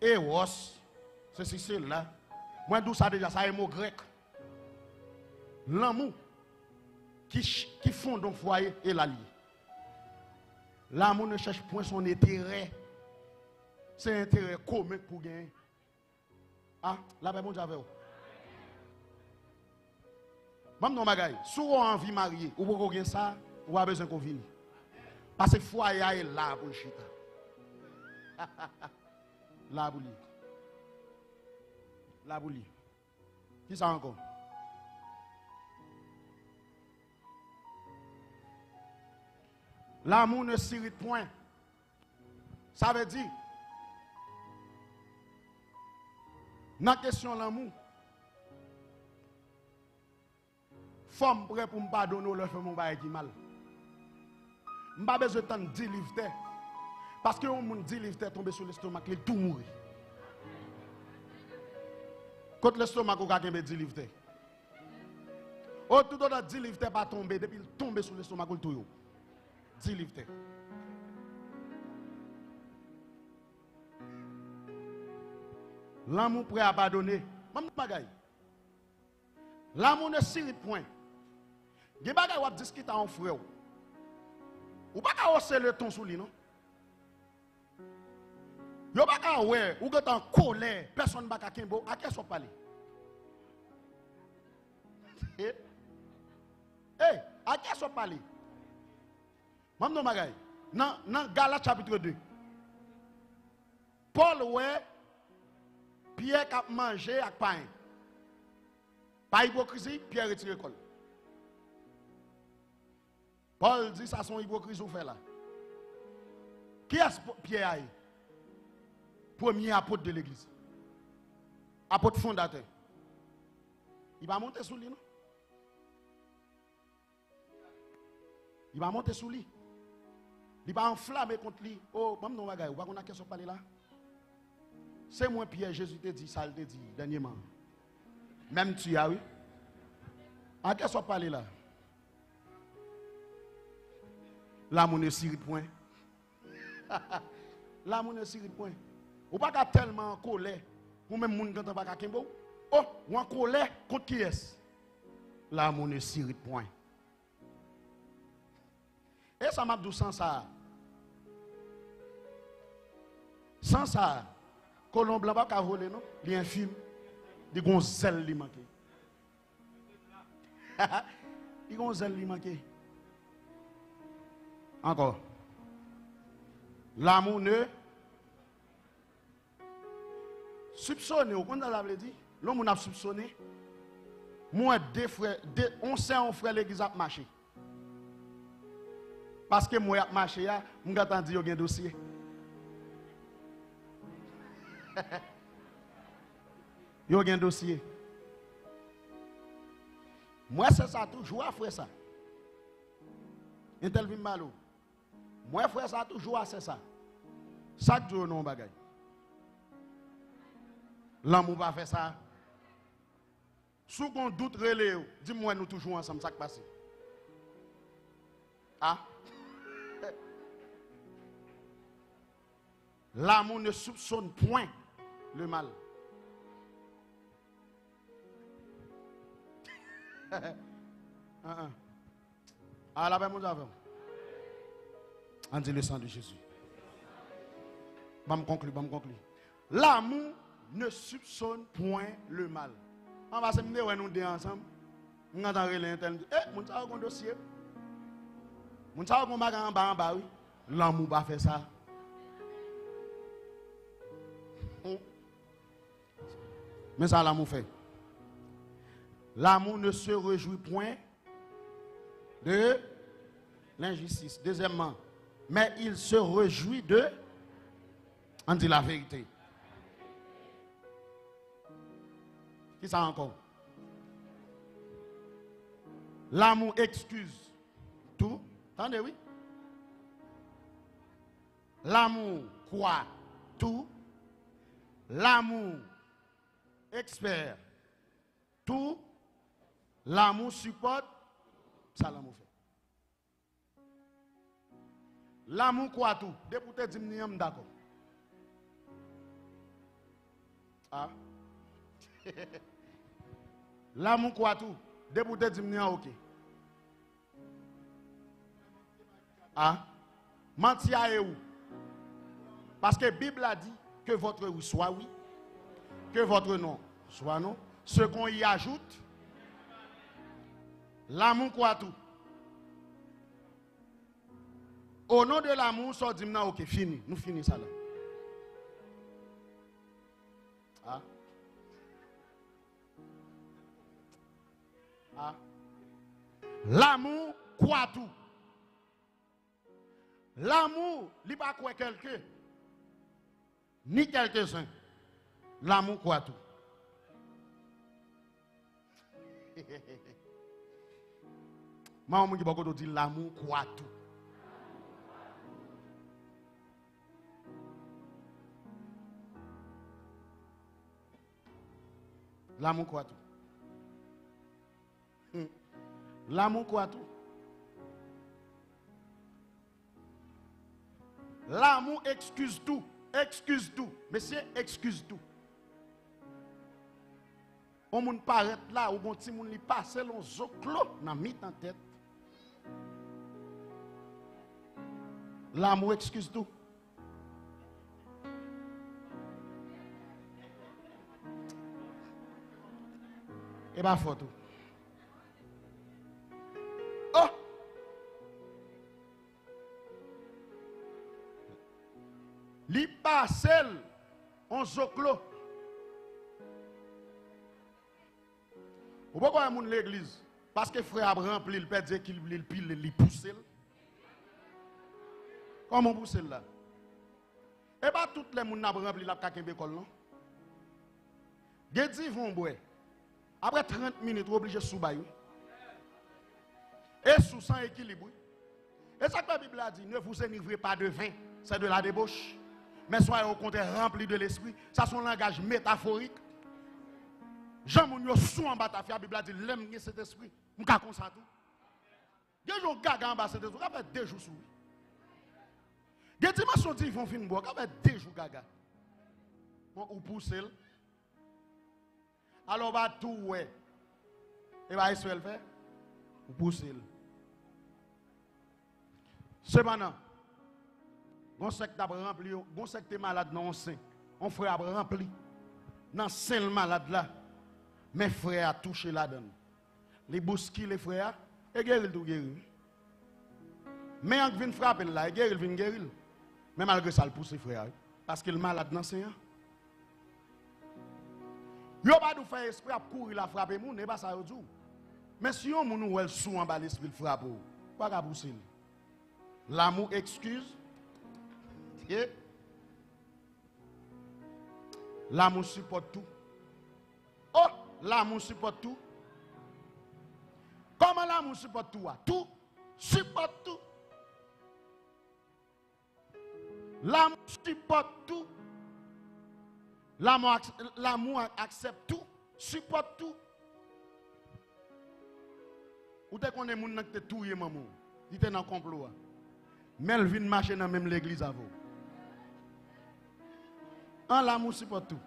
Eros, c'est là. Moi, d'où ça déjà, ça est un mot grec. L'amour qui fonde un foyer et l'allié. L'amour ne cherche point son intérêt. C'est un intérêt commun pour gagner. Ah, la paix, bon Dieu, avec vous. Même non, magaï, si vous avez envie de marier, ou vous avez ça, vous avez besoin qu'on vienne. Parce que le foyer est là pour le chita. La bouli. La bouli. Qui ça encore? L'amour ne s'irrite point. Ça veut dire, dans la question de l'amour, femme prêt pour me pardonner le fait mon bail qui mal. Je n'ai pas besoin de 10 livres. Parce que on 10 livres tomber sur l'estomac, il tout mourir. Quand l'estomac a 10 livres. Tout dans 10 livres pas tomber depuis il tombe sur l'estomac il tout. 10 livres. L'amour prêt à pardonner. Même bagay. L'amour ne s'irrite point. Des bagay ou discuter en frère. Ou pas qu'à hausser le ton sous lui non. Yo pas qu'à ouais, ou que en colère, personne pas qu'à kembo, à qui sont parler. Eh, à qui sont parler. Même non bagay. Dans Galates chapitre 2. Paul ouais Pierre a mangé avec pain. Par hypocrisie, Pierre retire l'école. Paul dit ça son hypocrisie ou fait là. Qui est Pierre aïe? Premier apôtre de l'église. Apôtre fondateur. Il va monter sous lui, non? Il va monter sous lui. Il va enflammer contre lui. Oh, maman, non, bagay, ou pas qu'on a question parler là? C'est moi, Pierre, Jésus te dit, ça te dit, dernièrement. Même tu as, oui. À qui soit parlé là? L'amour ne s'irrite point. L'amour ne s'irrite point. Ou pas tellement en colère. Ou même moun quand on pas kembo. Oh, ou en colère contre qui est? L'amour ne s'irrite point. Et ça m'a dit sans ça. Sans ça. Colombe blanc pas voler non, il est infime. Il gon zèle li manqué. Il gon zèle li manqué. Encore. L'amour ne soupçonne, ou quand on dit, l'homme a soupçonné. Moi deux frères, on sait un frère l'église a marché. Parce que moi a marché là, m'ga t'en dit yo gen dossier. Yo gen dossier. Moi c'est ça toujours à faire ça. Intel vin malo. Moi frère ça toujours à faire ça. Chaque jour non bagay. L'amour va faire ça. Sous qu'on doute relé, dis-moi nous toujours ensemble ça qui passe. Ah. L'amour ne soupçonne point le mal. Ah, la paix, mon avons. On dit le sang de Jésus. Je vais conclure. L'amour ne soupçonne point le mal. On va se mener nous deux ensemble. On va entendre l'internet. Eh, mon savon un dossier. Mon savon un bagage en bas, oui. L'amour va faire ça. Mais ça, l'amour fait. L'amour ne se réjouit point de l'injustice. Deuxièmement, mais il se réjouit de... On dit la vérité. Qui ça encore? L'amour excuse tout. Attendez, oui. L'amour croit tout. L'amour expert tout. L'amour supporte. Ça l'amour fait. L'amour croit tout. Député dit d'accord. Ah. L'amour croit tout. Député dit ok. Ah. Mentir est où? Parce que la Bible a dit que votre oui soit oui, que votre non soit non. Ce qu'on y ajoute, l'amour croit tout. Au nom de l'amour, ça dit ok, fini. Nous finissons ça là. Ah. Ah. L'amour croit tout. L'amour, il ne pas quoi quelqu'un, ni quelques-uns. L'amour croit tout. Maman qui beaucoup dit l'amour croit tout. L'amour croit tout. L'amour croit tout. L'amour excuse tout. Excuse tout. Monsieur, excuse tout. On moun paraît là, ou bon ti moun li passe l'on zoklo dans mit en tête. L'amour excuse tout. Et pas fort tout. Oh! Li passe on zoklo. Pourquoi il y a l'église? Parce que frère a rempli, il peut dire qu'il pile, il pousse. Comment pousse là? Et pas toutes les gens qui rempli la kakembe école non? Gedi vont boire. Après 30 minutes, obligé de sous-bailler. Et sous sans équilibre. Et ça que la Bible a dit, ne vous enivrez pas de vin, c'est de la débauche. Mais soyez au contraire remplis de l'esprit. Ça c'est un langage métaphorique. Jean moun yo sous en bas ta la Bible a dit l'aime cet esprit. M'ka comme ça tout. Des jours gaga en bas cet esprit, fait 2 jours sous. Des dimensions dit vont fin boire, fait 2 jours gaga. Ou pousser. Alors va tout ouais. Et va essayer le faire. Ou pousser. Cependant, bon secte a rempli, bon secte malade non saint. On frère a rempli. Dans saint malade là. Mes frères a touché la donne. Les bousquis, les frères, et guérir tout guérir. Mais on vient frapper là, et guérir vient guérir. Mais malgré ça, il pousse les frères. Parce qu'il est malade dans ses. Yo pas nous faire esprit à courir la frapper moun, n'est pas ça yo dou. Mais si on moun ou elle sous en bas l'esprit frappe, pas ka pousser. L'amour excuse. Et l'amour supporte tout. Oh, l'amour supporte tout. Comment l'amour supporte tout? Tout supporte tout. L'amour supporte tout. L'amour accepte tout, supporte tout. Ou te connais moun qui te touye maman, il était dans le complot. Mais elle vient marcher dans même l'église à vous. En l'amour supporte tout.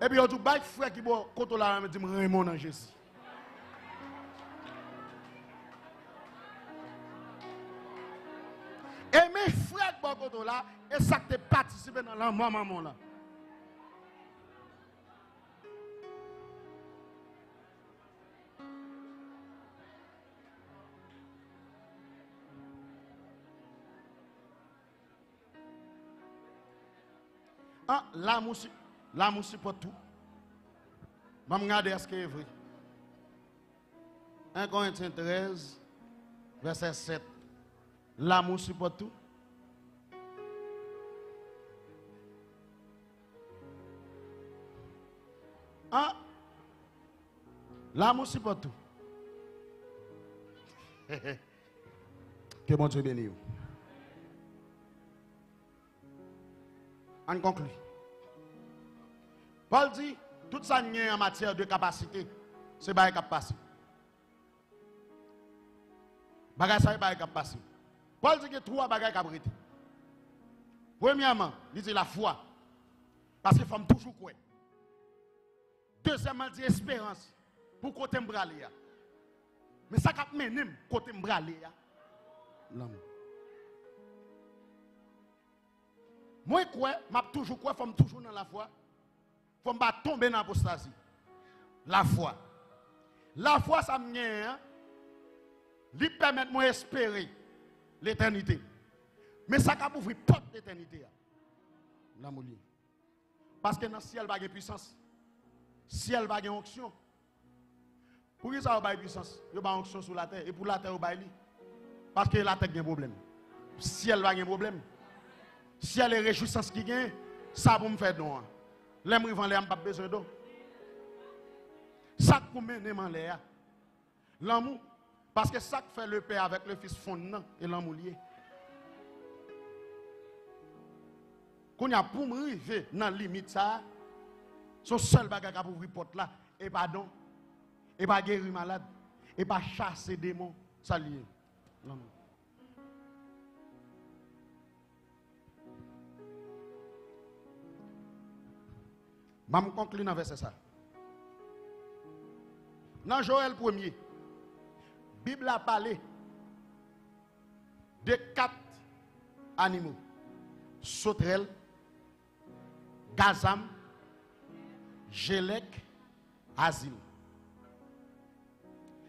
Et puis, il y a tout le frère qui boit côté là, me dit Raymond en Jésus. Et mes frères qui boit côté là, et ça qui participé dans l'amour maman là. Ah, l'amour supporte tout. Je vais regarder ce qui est vrai. 1 Corinthiens 13, verset 7. L'amour supporte tout. Ah, l'amour supporte tout. Que bon Dieu bénisse. On conclut. Paul dit, tout ça n'est en matière de capacité, c'est pas capacité. Bagay ça pas capacité. Paul dit que 3 bagages capacité. Premièrement, il dit la foi. Parce qu'il faut toujours croire. Deuxièmement, il dit espérance. Pour côté m'braler. Mais ça cap menem côté m'braler. L'amour. Moi, je toujours crois, je suis toujours dans la foi. Il ne faut pas tomber dans l'apostasie. La foi. La foi, ça me lui permet de m'espérer l'éternité. Mais ça va ouvrir porte l'éternité. Parce que dans le ciel, il y a puissance. Le ciel, il y a onction. Pour qui ça, il y a puissance? Il y a onction sur la terre. Et pour la terre, il y a parce que la terre a un problème. Le ciel, il y a un problème. Si elle est réjouissance qui gagne, ça pour me faire don. Les gens vont les pas besoin d'eau. Ça pour mener en l'air. L'amour parce que ça fait le père avec le fils fondant et l'amour lié. Quand y a pour me arriver dans la limite ça, son seul bagage pour ouvrir porte là et pardon et pas guérir malade et pas chasser démons, ça lié. L'amour. Je vais conclure dans verset ça. Dans Joël 1er, la Bible a parlé de 4 animaux. Sauterelle, gazam, gélec, asile.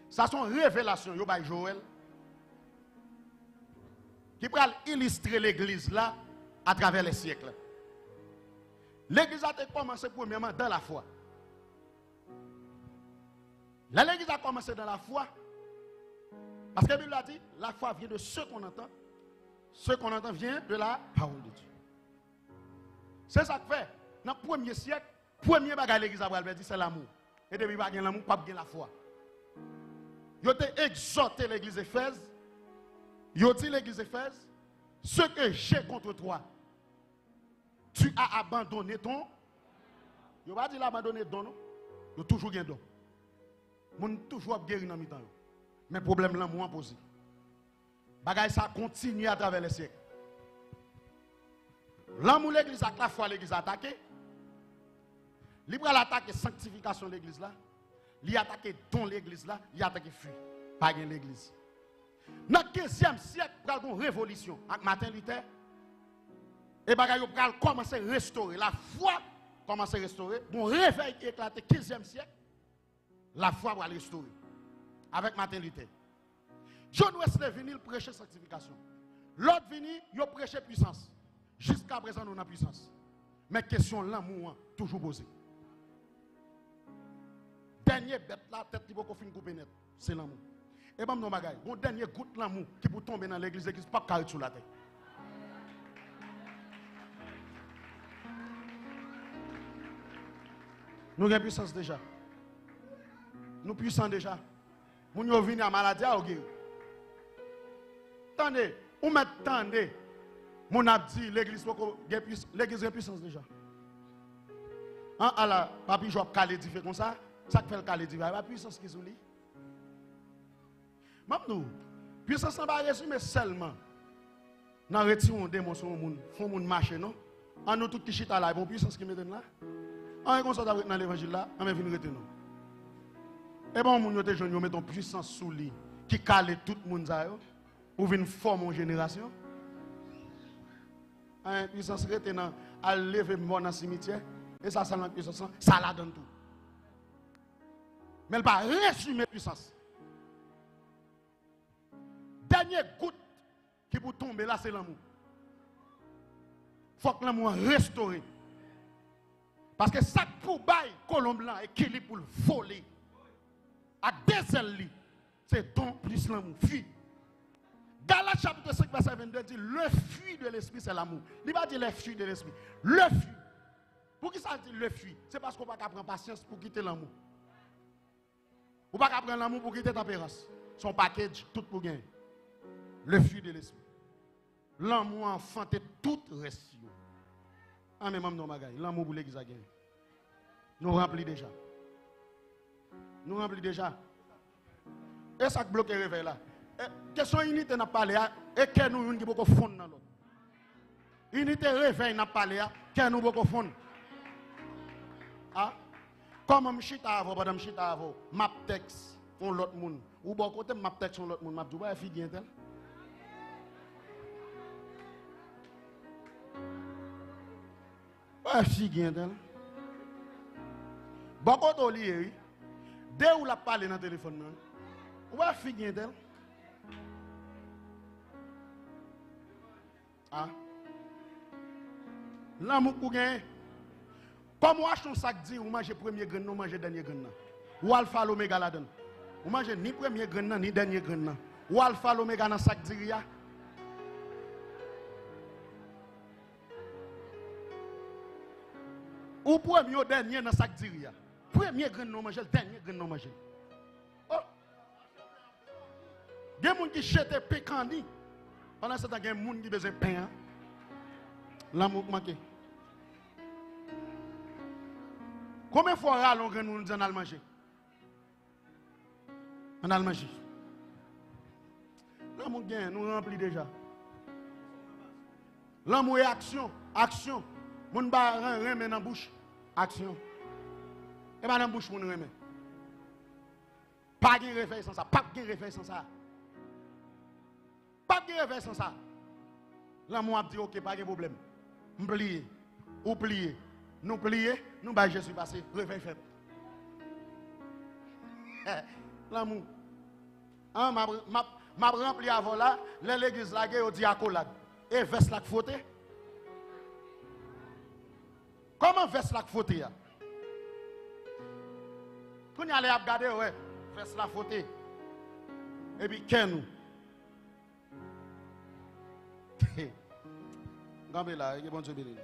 Ça sont révélations de Joël qui peut illustrer l'église là à travers les siècles. L'église a commencé premièrement dans la foi. L'église a commencé dans la foi parce que la Bible a dit la foi vient de ce qu'on entend. Ce qu'on entend vient de la parole de Dieu. C'est ça que fait. Dans le premier siècle, le premier bagage l'église a dit c'est l'amour. Et depuis qu'il y a l'amour, pas bien la foi. Ils ont exhorté l'église Éphèse. Ils ont dit l'église Éphèse, ce que j'ai contre toi, tu as abandonné ton. Ils n'ont pas dit l'abandonner don, non. Ils ont toujours gagné don. Ils ont toujours guéri dans le temps. Mais le problème là, moi, posé. Bagay ça continue à travers les siècles. L'amour l'église a la foi l'église a attaqué. Il a attaqué la sanctification de l'église là. Il a attaqué don l'église là. Il a attaqué fuir. Pas de l'église. Dans le 15e siècle, il y a une révolution avec Martin Luther. Et bagay yo pral commencer à restaurer. La foi commence à restaurer. Bon réveil qui éclate 15e siècle. La foi va restaurer. Avec Martin Luther. John Wesley venu prêcher sanctification. L'autre venu, il prêché puissance. Jusqu'à présent, nous avons puissance. Mais question l'amour, toujours posée. Dernier bête là, tête qui va finir couper net, c'est l'amour. Et bien, nous bagaille, mon dernier goutte l'amour qui peut tomber dans l'église, l'église pas carré sur la tête. Nous avons puissance déjà. Nous puissants déjà. Nous sommes venus à maladie à guérir. Attendez, ou m'attendez, mon a dit l'église a puissance déjà. Hein, alors, papi, je vais caler fait comme ça, ça fait le caler il y a la puissance qui est sous lui. Maintenant, puissance n'est pas résumée seulement dans le retirement des démons sur le monde, font monde marcher, non? En nous tout qui chita là, bon puissance qui me donne là. En réconciliation avec dans l'évangile là, on va venir rester non. Et bon, mon yote jeune, yo met ton puissance sous lui qui cale tout le monde ça yo. Ou vient former une génération. Une puissance retenant à lever mort dans le cimetière. Et ça, c'est la puissance, ça la donne tout. Mais elle va résumer puissance. Dernière goutte qui peut tomber là, c'est l'amour. Il faut que l'amour restauré. Parce que ça pour bail, colombe là, équilibre pour le voler. À des ailes, c'est don plus l'amour. Fuit. Galates chapitre 5, verset 22 dit le fruit de l'esprit, c'est l'amour. Il ne va pas dire le fruit de l'esprit. Le fruit. Pour qui ça dit le fruit? C'est parce qu'on ne peut pas prendre patience pour quitter l'amour. On ne peut pas prendre l'amour pour quitter la tempérance. Son package, tout pour gagner. Le fruit de l'esprit. L'amour enfanté tout reste. Ah, mais même non, l'amour pour l'église a gagné. Nous remplis déjà. Nous remplis déjà. Et ça bloque le réveil là. Question unité n'a pas parlé et que nous avons beaucoup fond dans l'autre. Unité réveil n'a pas parlé que nous beaucoup fond. Ah, comme m'chita avant, madame m'chita avant, map texte on l'autre monde. Ou bon côté map texte on l'autre monde, map du ba fi gen tel. Ba fi gen tel. Bon côté lié, dès où la parler dans téléphone nan. Ou ba fi gen tel. Ah. L'amour pour gagner. Comme on achète un sac dit, ou mange premier grain, ou mange dernier grain. Ou alpha l'oméga la donne. Ou mange ni premier grain, ni dernier grain. Ou alpha l'oméga dans sac dit. Ou premier ou dernier dans sac dit. Premier grain non mange, dernier grain non mange. Oh. Il y a des gens qui chètent pécandi. Pendant ce temps, il y a des gens qui ont besoin de pain. L'amour manqué. Combien de fois nous nous allons manger? On a manger. L'amour gagne, nous remplit déjà. L'amour est action. Action. Mon ba remet dans la bouche. Action. Et madame bouche moun remet. Pas de réveil sans ça, pas de réveil sans ça. Pas de réveil sans ça. L'amour a dit OK, pas de problème. M'plier, ou plier. Nous plier, nous bah Jésus passé, réveil fait. L'amour. Hein, m'a rempli avant là, l'église là au diacolade. Et veste là fauté. Comment veste là fauté ya? Quand y aller à regarder ouais, veste là fauté. Et puis qu'est nous? Gambé là, il est bon Dieu béni.